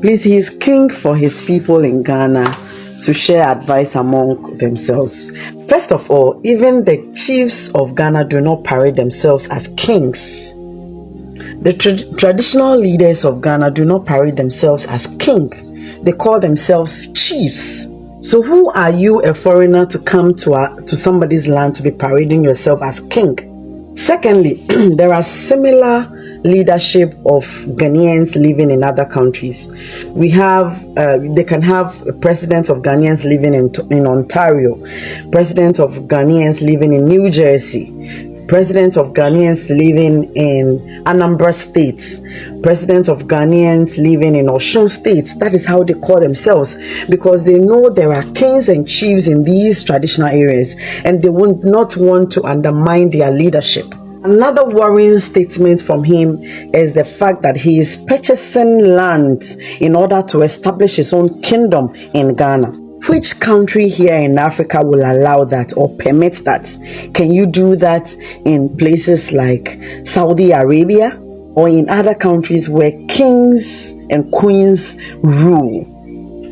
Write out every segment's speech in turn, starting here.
Please, he is king for his people in Ghana to share advice among themselves. First of all, even the chiefs of Ghana do not parade themselves as kings. The traditional leaders of Ghana do not parade themselves as king. They call themselves chiefs. So who are you, a foreigner, to come to somebody's land to be parading yourself as king? Secondly, there are similar leadership of Ghanaians living in other countries. We have, they can have a president of Ghanaians living in Ontario, president of Ghanaians living in New Jersey, president of Ghanaians living in Anambra State, president of Ghanaians living in Osun State. That is how they call themselves, because they know there are kings and chiefs in these traditional areas, and they would not want to undermine their leadership. Another worrying statement from him is the fact that he is purchasing land in order to establish his own kingdom in Ghana. Which country here in Africa will allow that or permit that? Can you do that in places like Saudi Arabia or in other countries where kings and queens rule?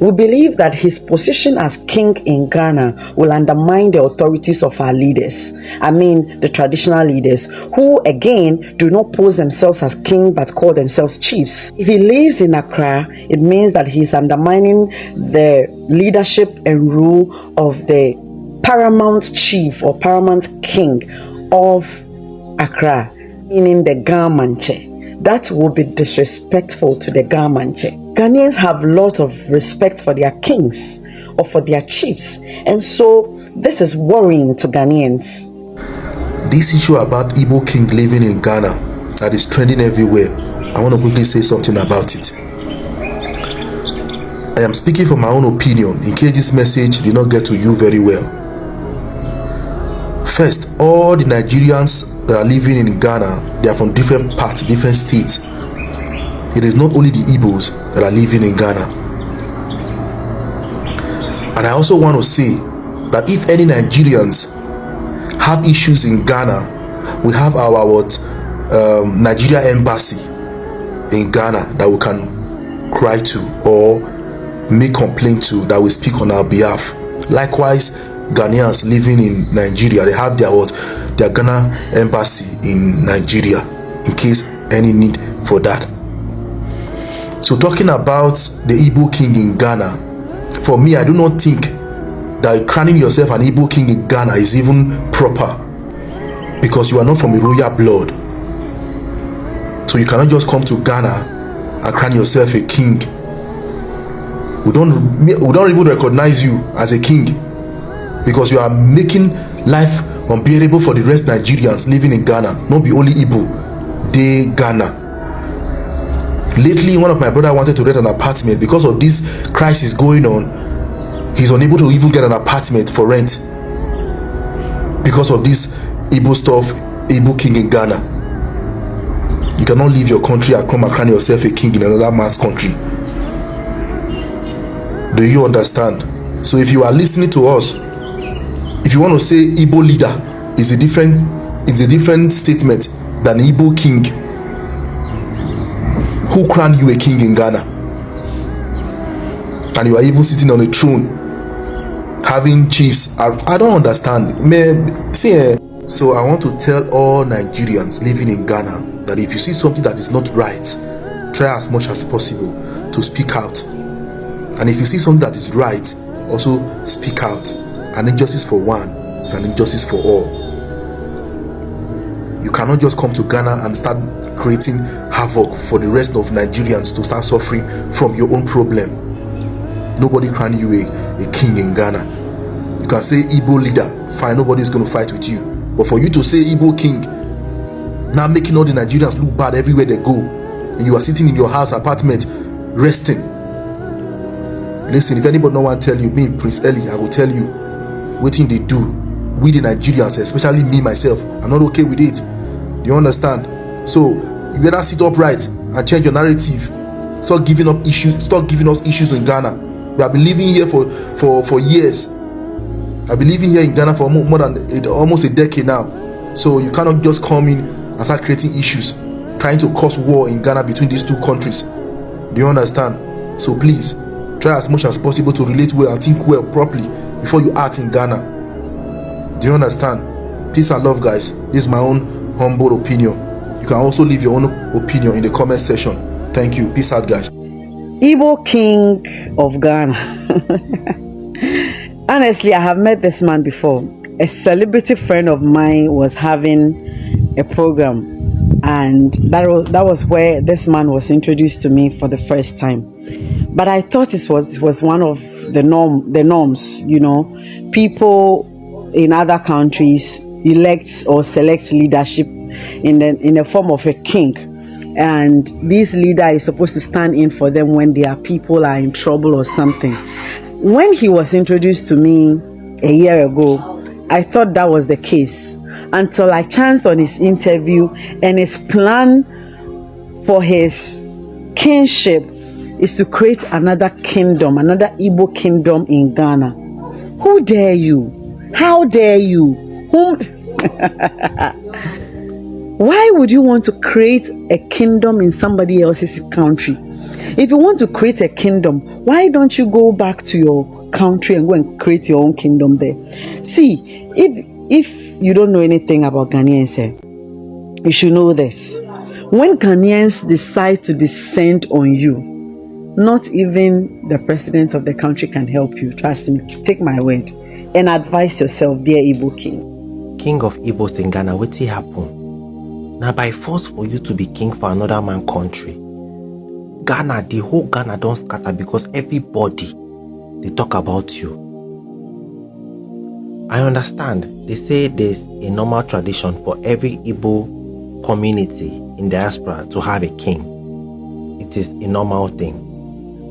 We believe that his position as king in Ghana will undermine the authorities of our leaders. I mean, the traditional leaders, who again do not pose themselves as king but call themselves chiefs. If he lives in Accra, it means that he's undermining the leadership and rule of the paramount chief or paramount king of Accra, meaning the Gamanche. That will be disrespectful to the Gamanche. Ghanaians have a lot of respect for their kings or for their chiefs, and so this is worrying to Ghanaians. This issue about Igbo king living in Ghana that is trending everywhere, I want to quickly say something about it. I am speaking from my own opinion in case this message did not get to you very well. First, all the Nigerians that are living in Ghana, they are from different parts, different states. It is not only the Igbos that are living in Ghana. And I also want to say that if any Nigerians have issues in Ghana, we have our Nigeria embassy in Ghana that we can cry to or make complaint to, that will speak on our behalf. Likewise, Ghanaians living in Nigeria, they have their Ghana embassy in Nigeria in case any need for that. So talking about the Igbo king in Ghana, for me, I do not think that crowning yourself an Igbo king in Ghana is even proper, because you are not from a royal blood. So you cannot just come to Ghana and crown yourself a king. We don't even recognize you as a king, because you are making life unbearable for the rest Nigerians living in Ghana, not be only Igbo, they Ghana. Lately, one of my brother wanted to rent an apartment. Because of this crisis going on, he's unable to even get an apartment for rent because of this Igbo stuff, Igbo king in Ghana. You cannot leave your country and come and crown yourself a king in another man's country. Do you understand? So if you are listening to us, if you want to say Igbo leader is a different statement than Igbo king. Who crowned you a king in Ghana? And you are even sitting on a throne having chiefs. I don't understand. So I want to tell all Nigerians living in Ghana that if you see something that is not right, try as much as possible to speak out. And if you see something that is right, also speak out. An injustice for one is an injustice for all. You cannot just come to Ghana and start creating havoc for the rest of Nigerians to start suffering from your own problem. Nobody crown you a king in Ghana. You can say Igbo leader, fine, nobody is going to fight with you. But for you to say Igbo king, now making all the Nigerians look bad everywhere they go, and you are sitting in your house apartment resting. Listen, if anybody don't want to tell you, me, Prince Eli, I will tell you what thing they do. We the Nigerians, especially me myself, I'm not okay with it. Do you understand? So you better sit upright and change your narrative. Stop giving us issues in Ghana. We have been living here for years. I've been living here in Ghana for more than almost a decade now. So you cannot just come in and start creating issues, trying to cause war in Ghana between these two countries. Do you understand? So please, try as much as possible to relate well and think well properly before you act in Ghana. Do you understand? Peace and love, guys. This is my own humble opinion. You can also leave your own opinion in the comment section. Thank you. Peace out, guys. Igbo king of Ghana. Honestly, I have met this man before. A celebrity friend of mine was having a program, and that was where this man was introduced to me for the first time. But I thought it was one of the norms, you know. People in other countries elect or select leadership in the form of a king, and this leader is supposed to stand in for them when their people are in trouble or something. When he was introduced to me a year ago, I thought that was the case until I chanced on his interview, and his plan for his kingship is to create another kingdom, another Igbo kingdom in Ghana. Who dare you? How dare you? Whom? Why would you want to create a kingdom in somebody else's country? If you want to create a kingdom, why don't you go back to your country and go and create your own kingdom there? See, if you don't know anything about Ghanaians, you should know this. When Ghanaians decide to descend on you, not even the president of the country can help you. Trust me, take my word. And advise yourself, dear Igbo king. King of Igbos in Ghana, what will happen? Now by force for you to be king for another man country. Ghana, the whole Ghana don't scatter because everybody, they talk about you. I understand. They say there's a normal tradition for every Igbo community in diaspora to have a king. It is a normal thing.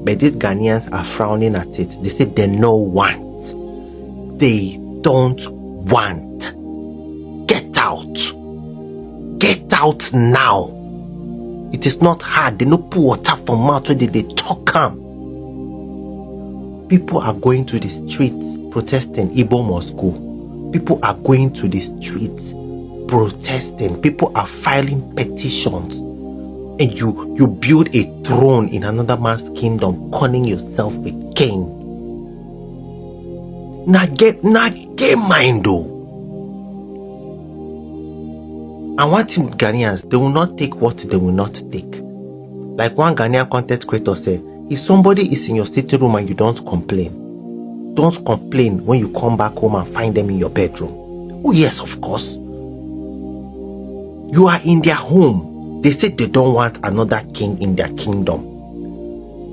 But these Ghanaians are frowning at it. They say they don't want. They don't want. Get out. Get out now. It is not hard. They no put water from mouth where they talk calm. People are going to the streets protesting. Igbo must go. People are going to the streets protesting. People are filing petitions. And you build a throne in another man's kingdom, calling yourself a king. Now get mind though. And one thing with Ghanaians, they will not take what they will not take. Like one Ghanaian content creator said, if somebody is in your sitting room and you don't complain, don't complain when you come back home and find them in your bedroom. Oh yes, of course. You are in their home. They say they don't want another king in their kingdom.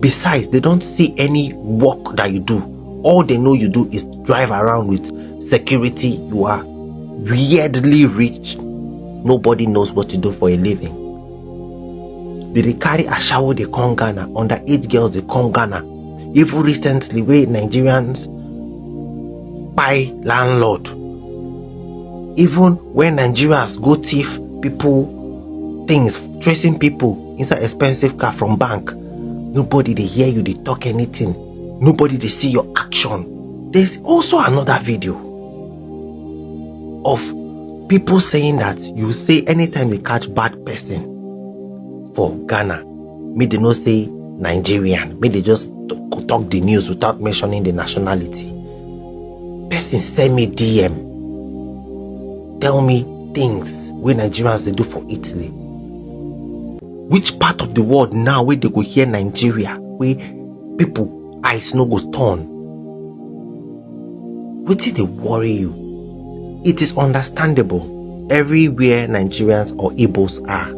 Besides, they don't see any work that you do. All they know you do is drive around with security. You are weirdly rich. Nobody knows what to do for a living. They carry a shower, they come Ghana. Underage girls, they come Ghana. Even recently, where Nigerians buy landlord. Even when Nigerians go thief people, things, tracing people inside expensive car from bank. Nobody they hear you, they talk anything. Nobody they see your action. There's also another video of people saying that you say anytime they catch bad person for Ghana, may they not say Nigerian, may they just talk the news without mentioning the nationality. Person send me DM, tell me things where Nigerians they do for Italy. Which part of the world now where they go hear Nigeria, where people eyes no go turn? What did they worry you? It is understandable. Everywhere Nigerians or Igbos are,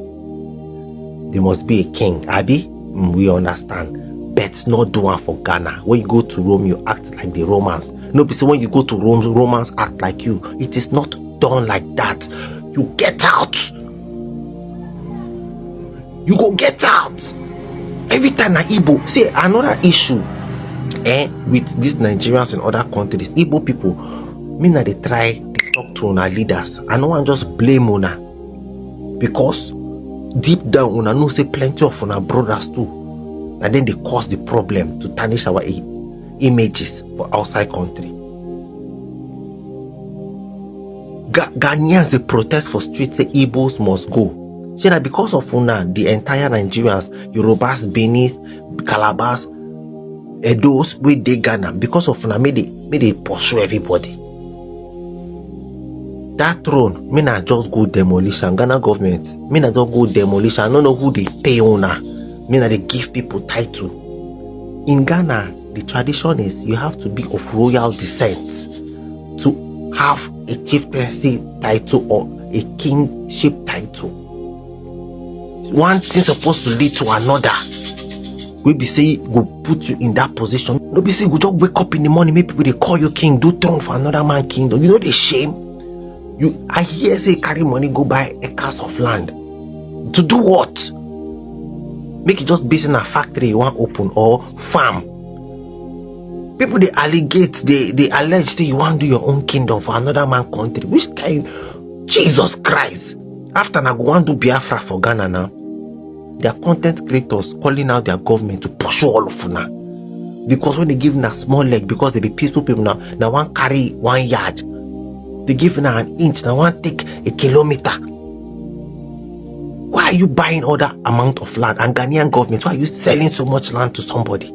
there must be a king. Abi, we understand. But not do one for Ghana. When you go to Rome, you act like the Romans. No, because when you go to Rome, Romans act like you. It is not done like that. You get out. You go get out. Every time na Igbo. See, another issue with these Nigerians and other countries, Igbo people, me na they try talk to our leaders. I no one just blame una, because deep down una know say plenty of una brothers too, and then they cause the problem to tarnish our images for outside country. Ghanaians they protest for streets, say Igbos must go. See, because of una, the entire Nigerians, Yorubas, Benin, Calabas, those with they Ghana because of na may they pursue everybody. That throne, me na just go demolition. Ghana government, me na just go demolition. I don't know who they pay owner. Me na they give people title. In Ghana, the tradition is you have to be of royal descent to have a chieftaincy title or a kingship title. One thing supposed to lead to another. We be say go put you in that position. No be say go just wake up in the morning, make people they call you king, do throne for another man kingdom. You know the shame. I hear say carry money go buy acres of land. To do what? Make it just based in a factory you want open or farm. People they allegate, they allege that you want to do your own kingdom for another man country. Which kind? Jesus Christ. After na go want to do Biafra for Ghana now, their content creators calling out their government to pursue all of now. Because when they give na small leg, because they be peaceful people now one carry 1 yard. They give now an inch, now one take a kilometer. Why are you buying all that amount of land? And Ghanaian government, why are you selling so much land to somebody?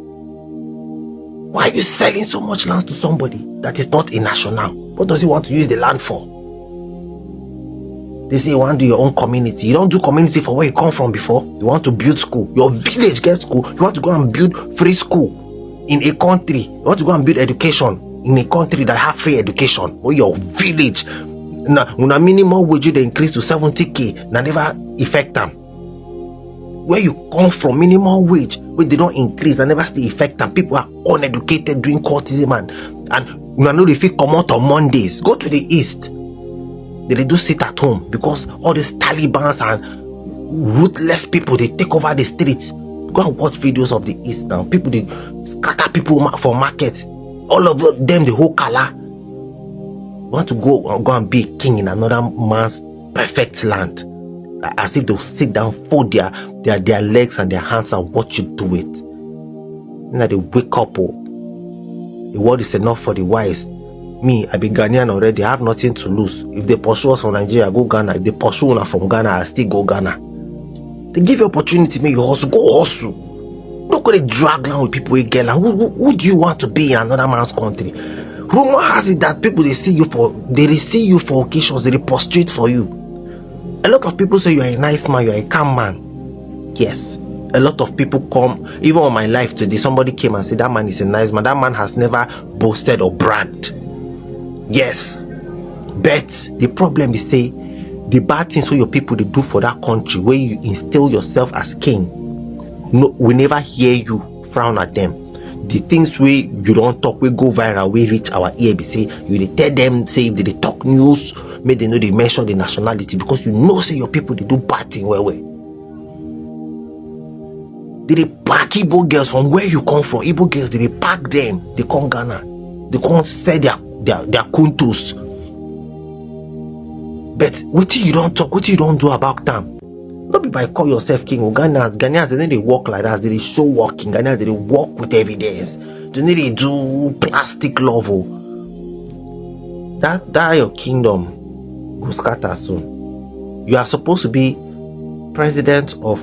Why are you selling so much land to somebody that is not a national? What does he want to use the land for? They say you want to do your own community. You don't do community for where you come from before. You want to build school. Your village gets school. You want to go and build free school in a country. You want to go and build education in a country that have free education. Or your village. Now, when a minimum wage they increase to 70k, now never affect them. Where you come from, minimum wage, where they don't increase, and never still affect them. People are uneducated doing courtism and you know they feel come out on Mondays. Go to the east. They do sit at home because all these Talibans and ruthless people they take over the streets. Go and watch videos of the east now. People they scatter people for markets. All of them the whole color want to go and be a king in another man's perfect land, as if they'll sit down, fold their legs and their hands and watch you do it. Now they wake up. The world is enough for the wise. Me, I be Ghanaian already. I have nothing to lose. If they pursue us from Nigeria, go Ghana. If they pursue us from Ghana, I still go Ghana. They give you opportunity, make you hustle. Go hustle. Don't go to drag around with people who get land. Who do you want to be in another man's country? Rumor has it that people they see you for occasions, they prostrate for you. A lot of people say you are a nice man, you are a calm man. Yes. A lot of people come, even on my life today, somebody came and said that man is a nice man. That man has never boasted or bragged. Yes, but the problem is say the bad things where your people they do for that country, where you instill yourself as king, no, we never hear you frown at them. The things where you don't talk, we go viral, we reach our ear. Be say you they tell them, say if they talk news, make they know they mention the nationality because you know say your people they do bad thing well. They pack Igbo girls from where you come from. Igbo girls they pack them. They come Ghana. They come sell their kuntus. But what you don't talk, what you don't do about them. Not be by call yourself king. Ghanaians, then they walk like that. They show walking. Ghanaians, they walk with evidence. Then they do plastic love. That your kingdom go scatter soon. You are supposed to be president of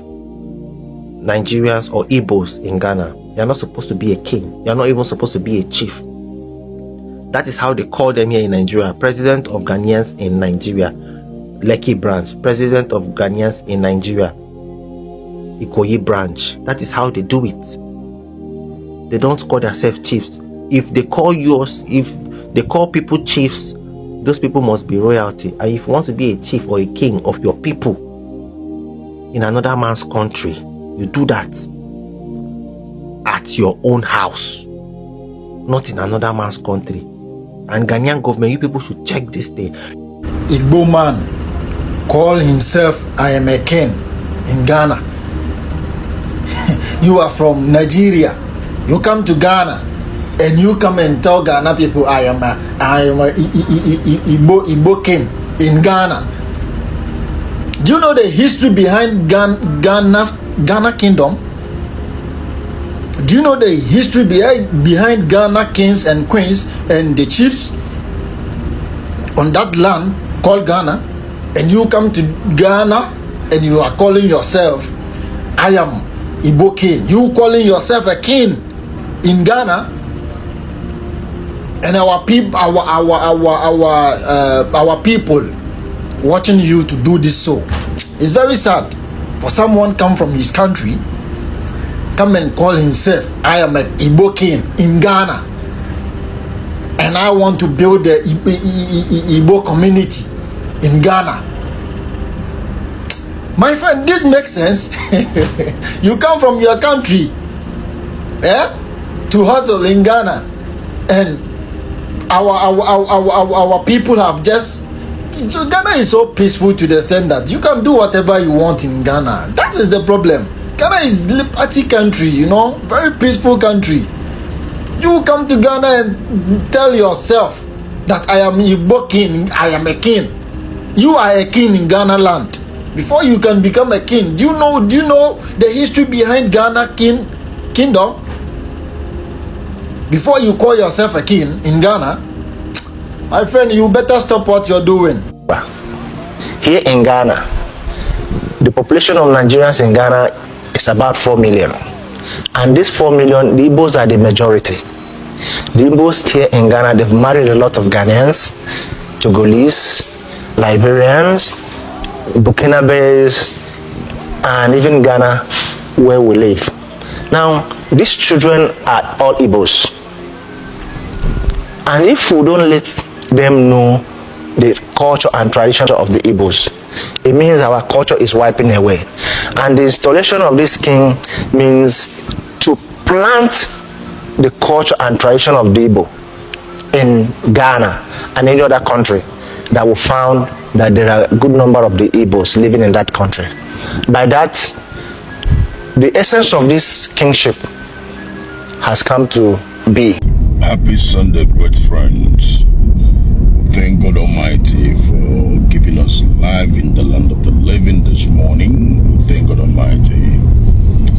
Nigerians or Igbos in Ghana. You are not supposed to be a king. You are not even supposed to be a chief. That is how they call them here in Nigeria. President of Ghanaians in Nigeria, Lekki branch. President of Ghanaians in Nigeria, Ikoyi branch. That is how they do it. They don't call themselves chiefs. If they call people chiefs, those people must be royalty. And if you want to be a chief or a king of your people in another man's country, you do that at your own house, not in another man's country. And Ghanaian government, you people should check this thing. Igbo man call himself I am a king in Ghana. You are from Nigeria. You come to Ghana and you come and tell Ghana people I am a Igbo king in Ghana. Do you know the history behind Ghana kingdom? Do you know the history behind Ghana kings and queens and the chiefs on that land called Ghana? And you come to Ghana and you are calling yourself I am Igbo king. You calling yourself a king in Ghana, and our people watching you to do this. So it's very sad for someone come from his country, come and call himself, I am an Igbo king in Ghana, and I want to build the Igbo community in Ghana. My friend, this makes sense. You come from your country, to hustle in Ghana, and our people have just. So Ghana is so peaceful to the extent that you can do whatever you want in Ghana. That is the problem. Ghana is a liberty country, you know, very peaceful country. You come to Ghana and tell yourself that I am Igbo king, I am a king. You are a king in Ghana land. Before you can become a king, do you know the history behind Ghana kingdom? Before you call yourself a king in Ghana, my friend, you better stop what you're doing. Here in Ghana, the population of Nigerians in Ghana is about 4 million. And this 4 million, the Igbos are the majority. The Igbos here in Ghana, they've married a lot of Ghanaians, Togolese, Liberians, Burkinabes, and even Ghana, where we live. Now, these children are all Igbos. And if we don't let them know the culture and traditions of the Igbos, it means our culture is wiping away. And the installation of this king means to plant the culture and tradition of the Igbo in Ghana and any other country that will found that there are a good number of the Igbos living in that country. By that, the essence of this kingship has come to be. Happy Sunday, great friends. Thank God Almighty for giving us life in the land of the living this morning. We thank God Almighty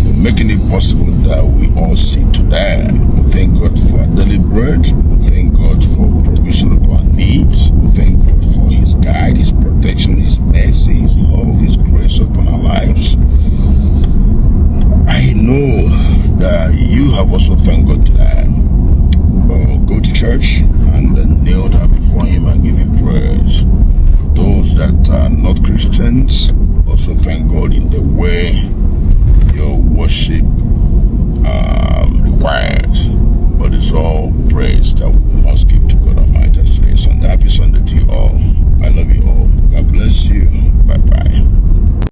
for making it possible that we all see today. We thank God for our daily bread. We thank God for provision of our needs. We thank God for His guide, His protection, His mercy, His love, His grace upon our lives. I know that you have also thanked God today. Go to church and then kneel down before Him and give Him prayers. Those that are not Christians also thank God in the way